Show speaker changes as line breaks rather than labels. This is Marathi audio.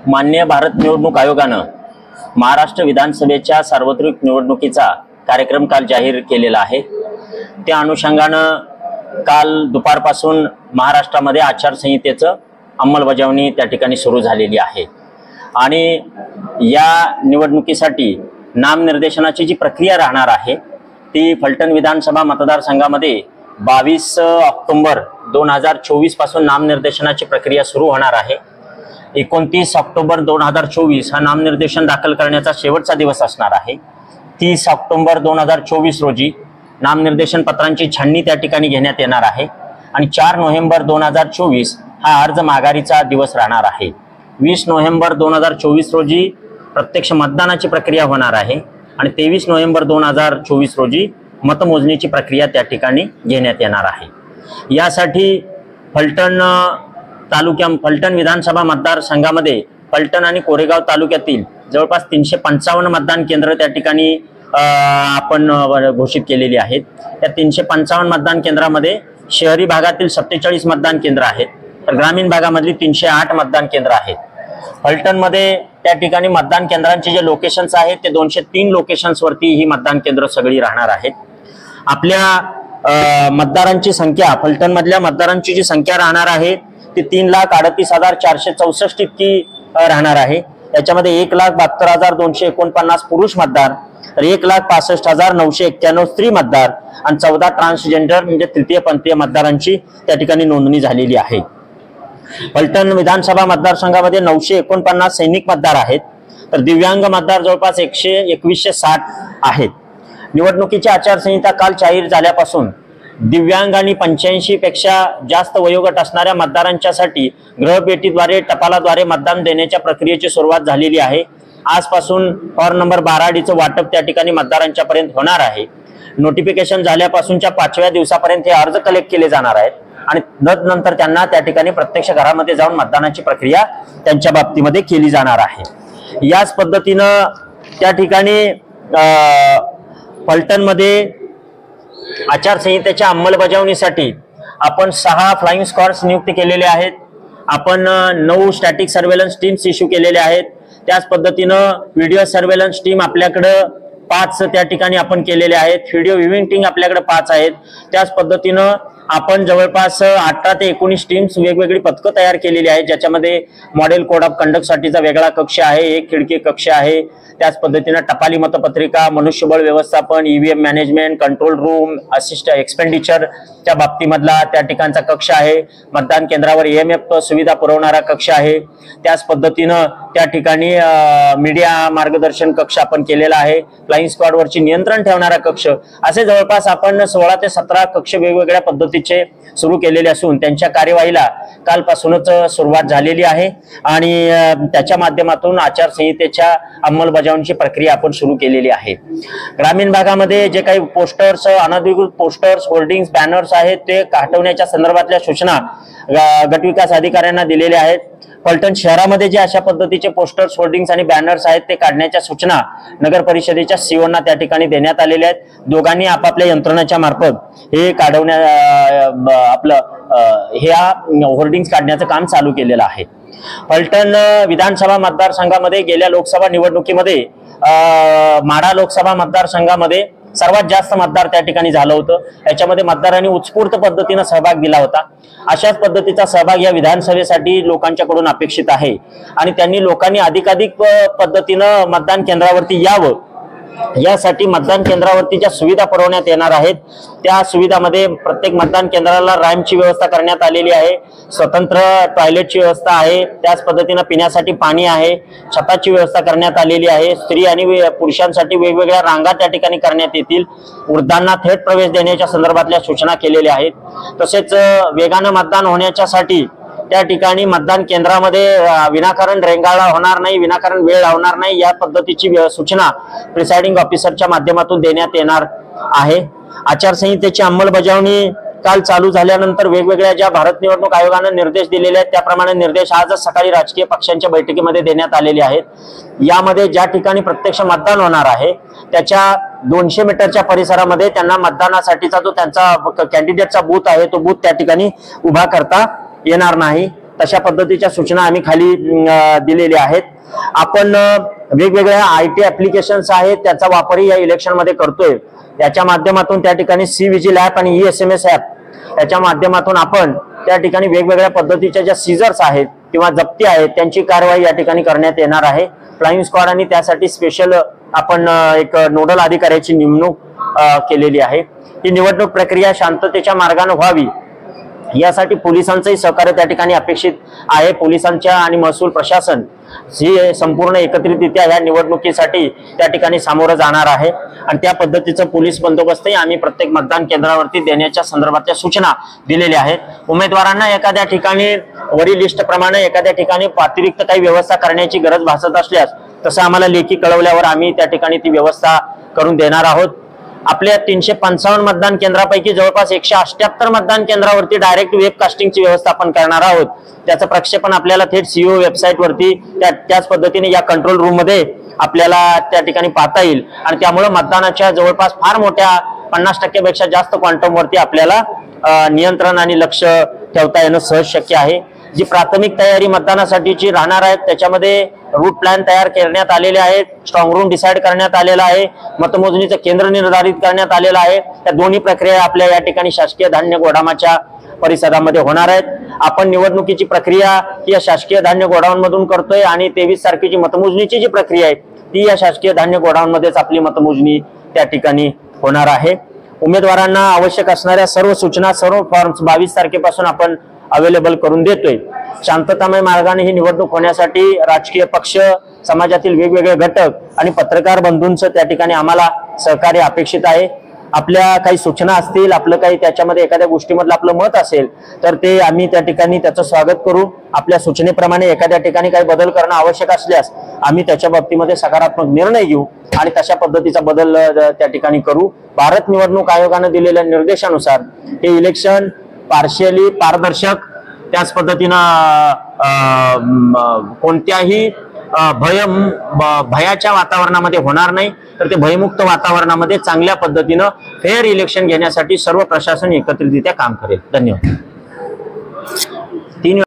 माननीय भारत निवडणूक आयोगानं महाराष्ट्र विधानसभेच्या सार्वत्रिक निवडणुकीचा कार्यक्रम काल जाहीर केलेला आहे। त्या अनुषंगानं काल दुपारपासून महाराष्ट्रामध्ये आचारसंहितेचं अंमलबजावणी त्या ठिकाणी सुरू झालेली आहे आणि या निवडणुकीसाठी नामनिर्देशनाची जी प्रक्रिया राहणार आहे ती फलटण विधानसभा मतदारसंघामध्ये 22 ऑक्टोबर 2024 पासून नामनिर्देशनाची प्रक्रिया सुरू होणार आहे। 29 ऑक्टोबर 2024 हा नामनिर्देशन दाखल करण्याचा शेवटचा दिवस असणार आहे। 30 ऑक्टोबर 2024 रोजी नामनिर्देशन पत्रांची छाननी त्या ठिकाणी घेण्यात येणार आहे आणि 4 नोव्हेंबर 2024 हा अर्ज माघारीचा दिवस राहणार आहे। 20 नोव्हेंबर 2024 रोजी प्रत्यक्ष मतदानाची प्रक्रिया होणार आहे आणि 23 नोव्हेंबर 2024 रोजी मतमोजणीची प्रक्रिया त्या ठिकाणी घेण्यात येणार आहे। यासाठी फलटण विधानसभा मतदारसंघामध्ये फलटण आणि कोरेगाव तालुक्यातील जवळपास 355 मतदान केंद्र त्या ठिकाणी आपण घोषित केलेली आहेत। त्या 355 मतदान केंद्रामध्ये शहरी भागातील 47 मतदान केंद्र आहेत तर ग्रामीण भागामधली 308 मतदान केंद्र आहेत। फलटणमध्ये त्या ठिकाणी मतदान केंद्रांचे जे लोकेशन्स आहेत ते 203 लोकेशन्स वरती ही मतदान केंद्र सगळी राहणार आहेत। आपल्या मतदारांची संख्या फलटण मधल्या मतदारांची जी संख्या राहणार आहे ती 3,38,464 इतकी राहणार आहे। याच्यामध्ये 1,72,249 पुरुष मतदार तर 1,65,991 स्त्री मतदार आणि 14 ट्रान्सजेंडर म्हणजे तृतीयपंथीय मतदारांची त्या ठिकाणी नोंदणी झालेली आहे। फलटण विधानसभा मतदारसंघामध्ये 949 सैनिक मतदार आहेत तर दिव्यांग मतदार जवळपास 2160 आहेत। निवडणुकीची आचारसंहिता काल जाहीर झाल्यापासून दिव्यांग आणि 85 पेक्षा जास्त वयोगट असणाऱ्या मतदारांच्यासाठी गृहपेटीद्वारे टपालाद्वारे मतदान देण्याच्या प्रक्रियेची सुरुवात झालेली आहे। आजपासून फॉर्म नंबर 12Dचं वाटप त्या ठिकाणी मतदारांच्या पर्यंत होणार आहे। नोटिफिकेशन झाल्यापासूनच्या 5व्या दिवसापर्यंत हे अर्ज कलेक्ट केले जाणार आहेत आणि नंतर त्यांना त्या ठिकाणी प्रत्यक्ष घरामध्ये जाऊन मतदानाची प्रक्रिया त्यांच्या बाबतीमध्ये केली जाणार आहे। याच पद्धतीनं त्या ठिकाणी फलटणमध्ये आचारसंहितेच्या अंमलबजावणीसाठी आपण 6 फ्लाइंग स्क्वॉड्स नियुक्त केलेले आहेत। आपण 9 स्टॅटिक सर्वेलन्स टीम्स इश्यू केलेले आहेत। त्याच पद्धतीनं व्हिडिओ सर्वेलन्स टीम आपल्याकडे 5 त्या ठिकाणी आपण केलेले आहेत। व्हिडिओ व्ह्यूइंग टीम आपल्याकडे 5 आहेत। त्याच पद्धतीनं आपण जवळपास 18 ते 19 टीम्स वेगवेगळी पथकं तयार केलेली आहेत ज्याच्यामध्ये मॉडेल कोड ऑफ कंडक्ट साठीचा वेगळा कक्ष आहे, एक खिडकी कक्ष आहे। त्याच पद्धतीने टपाली मतपत्रिका, मनुष्यबळ व्यवस्थापन, EVM management, control room, assist एक्सपेंडिचरच्या बाबतीमधला त्या ठिकाणचा कक्ष आहे। मतदान केंद्रावर EMF सुविधा पुरवणारा कक्ष आहे। त्याच पद्धतीनं त्या ठिकाणी मीडिया मार्गदर्शन कक्ष आपण केलेला आहे। फ्लाइंग स्क्वॉडवरची नियंत्रण ठेवणारा कक्ष असे जवळपास आपण 16 ते 17 कक्ष वेगवेगळ्या पद्धतीचे सुरू केलेले असून त्यांच्या कार्यवाहीला कालपासूनच सुरुवात झालेली आहे आणि त्याच्या माध्यमातून आचारसंहितेच्या अंमलबजावणीची प्रक्रिया आपण सुरू केलेली आहे। ग्रामीण भागामध्ये जे काही पोस्टर्स, अनधिकृत पोस्टर्स, होर्डिंग्स, बॅनर्स आहेत ते हटवण्याच्या संदर्भातल्या सूचना गटविकास अधिकाऱ्यांना दिलेल्या आहेत। फलटण शहरामध्ये जे अशा पद्धतीचे पोस्टर्स, होर्डिंग्स आणि बॅनर्स आहेत ते काढण्याच्या सूचना नगर परिषदेच्या सीओना त्या ठिकाणी देण्यात आलेल्या आहेत। दोघांनी आपापल्या यंत्रणाच्या मार्फत हे होर्डिंग्स काढण्याचं काम चालू केलेलं आहे। फलटण विधानसभा मतदारसंघामध्ये गेल्या लोकसभा निवडणुकीमध्ये माढा लोकसभा मतदारसंघामध्ये सर्वात जास्त मतदार त्या ठिकाणी झालं होतं। याच्यामध्ये मतदारांनी उत्स्फूर्त पद्धतीने सहभाग दिला होता। अशाच पद्धतीचा सहभाग या विधानसभेसाठी लोकांच्याकडून अपेक्षित आहे आणि त्यांनी लोकांनी अधिकाधिक पद्धतीनं मतदान केंद्रावरती यावं यासाठी मतदान केंद्रावरती ज्या सुविधा पुरवण्यात येणार आहेत त्या सुविधामध्ये प्रत्येक मतदान केंद्राला रॅम्पची व्यवस्था करण्यात आलेली आहे। स्वतंत्र टॉयलेटची व्यवस्था आहे। त्याच पद्धतीने पिण्यासाठी पाणी आहे। छताची व्यवस्था करण्यात आलेली आहे। स्त्री आणि पुरुषांसाठी वेगवेगळ्या रांगा त्या ठिकाणी करण्यात येतील। वृद्धांना थेट प्रवेश देण्याच्या संदर्भातल्या सूचना केलेल्या आहेत। तसेच वेगानं मतदान होण्याच्यासाठी त्या ठिकाणी मतदान केंद्रामध्ये विनाकारण रेंगाळा होणार नाही, विनाकारण वेळ लावणार नाही या पद्धतीची सूचना प्रिसाइडिंग ऑफिसरच्या माध्यमातून देण्यात येणार आहे। आचारसंहितेची अंमलबजावणी काल चालू झाल्यानंतर वेगवेगळ्या ज्या भारत निवडणूक आयोगाने निर्देश दिलेले आहेत त्याप्रमाणे निर्देश आजच सकाळी राजकीय पक्षांच्या बैठकीमध्ये देण्यात आलेले आहेत। यामध्ये ज्या ठिकाणी प्रत्यक्ष मतदान होणार आहे त्याच्या 200 मीटरच्या परिसरामध्ये त्यांना मतदानासाठीचा जो त्यांचा कॅन्डिडेटचा बूथ आहे तो बूथ त्या ठिकाणी उभा करता येणार नाही। तशा पद्धतीच्या सूचना आम्ही खाली दिलेल्या आहेत. आपण वेगवेगळ्या IT ऍप्लिकेशन्स आहेत त्याचा वापरही या इलेक्शन मध्ये करतोय. याच्या माध्यमातून त्या ठिकाणी सी-विजिल ऍप आणि SMS ऍप याच्या माध्यमातून आपण त्या ठिकाणी वेगवेगळ्या पद्धतीच्या ज्या सीजर्स आहेत किंवा जप्ती आहेत त्यांची कारवाई या ठिकाणी करण्यात येणार आहे. फ्लाइंग स्क्वॉड आणि त्यासाठी स्पेशल आपण एक नोडल अधिकाऱ्याची नेमणूक केलेली आहे. ही निवडणूक प्रक्रिया शांततेच्या मार्गाने व्हावी यासाठी पोलिसांचंही सहकार्य त्या ठिकाणी अपेक्षित आहे. पोलिसांच्या आणि महसूल प्रशासन ही संपूर्ण एकत्रितरित्या या निवडणुकीसाठी त्या ठिकाणी सामोरं जाणार आहे आणि त्या पद्धतीचं पोलीस बंदोबस्तही आम्ही प्रत्येक मतदान केंद्रावरती देण्याच्या संदर्भातल्या सूचना दिलेल्या आहेत. उमेदवारांना एखाद्या ठिकाणी वरील लिस्ट प्रमाणे एखाद्या ठिकाणी अतिरिक्त काही व्यवस्था करण्याची गरज भासत असल्यास तसं आम्हाला लेखी कळवल्यावर आम्ही त्या ठिकाणी ती व्यवस्था करून देणार आहोत. आपल्या 355 मतदान केंद्रापैकी जवळपास 178 मतदान केंद्रावरती डायरेक्ट वेबकास्टिंगची व्यवस्था आपण करणार आहोत. त्याचं प्रक्षेपण आपल्याला थेट CO वेबसाईट वरती त्याच पद्धतीने या कंट्रोल रूम मध्ये आपल्याला त्या ठिकाणी पाहता येईल आणि त्यामुळे मतदानाच्या जवळपास फार मोठ्या 50% पेक्षा जास्त क्वांटम वरती आपल्याला नियंत्रण आणि लक्ष ठेवता येणं सहज शक्य आहे. जी प्राथमिक तयारी मतदानासाठीची राहणार आहे त्याच्यामध्ये रूट प्लॅन तयार करण्यात आलेले आहेत. स्ट्रॉंग रूम डिसाईड करण्यात आलेला आहे. मतमोजणीचं केंद्र निर्धारित करण्यात आलेलं आहे. या दोन्ही प्रक्रिया आपल्या या ठिकाणी शासकीय धान्य गोदामाच्या परिसरामध्ये होणार आहेत. आपण निवडणुकीची प्रक्रिया ही या शासकीय धान्य गोडाऊन मधून करतोय आणि 23 तारखेची मतमोजणीची जी प्रक्रिया आहे ती या शासकीय धान्य गोडाऊन मध्येच आपली मतमोजणी त्या ठिकाणी होणार आहे. उमेदवारांना आवश्यक असणाऱ्या सर्व सूचना सर्व फॉर्म्स 22 तारखेपासून आपण अवेलेबल करून देतोय. शांततामय मार्गाने ही निवडणूक होण्यासाठी राजकीय पक्ष, समाजातील वेगवेगळे घटक आणि पत्रकार बंधूंचं त्या ठिकाणी आम्हाला सहकार्य अपेक्षित आहे. आपल्या काही सूचना असतील, आपलं काही त्याच्यामध्ये एखाद्या गोष्टीमधलं आपलं मत असेल तर ते आम्ही त्या ठिकाणी त्याचं स्वागत करू. आपल्या सूचनेप्रमाणे एखाद्या ठिकाणी काही बदल करणं आवश्यक असल्यास आम्ही त्याच्या बाबतीमध्ये सकारात्मक निर्णय घेऊ आणि तशा पद्धतीचा बदल त्या ठिकाणी करू. भारत निवडणूक आयोगाने दिलेल्या निर्देशानुसार हे इलेक्शन पार्शियली पारदर्शक, त्याच पद्धतीनं कोणत्याही भयाच्या वातावरणामध्ये होणार नाही तर ते भयमुक्त वातावरणामध्ये चांगल्या पद्धतीनं फेअर इलेक्शन घेण्यासाठी सर्व प्रशासन एकत्रितरित्या काम करेल. धन्यवाद.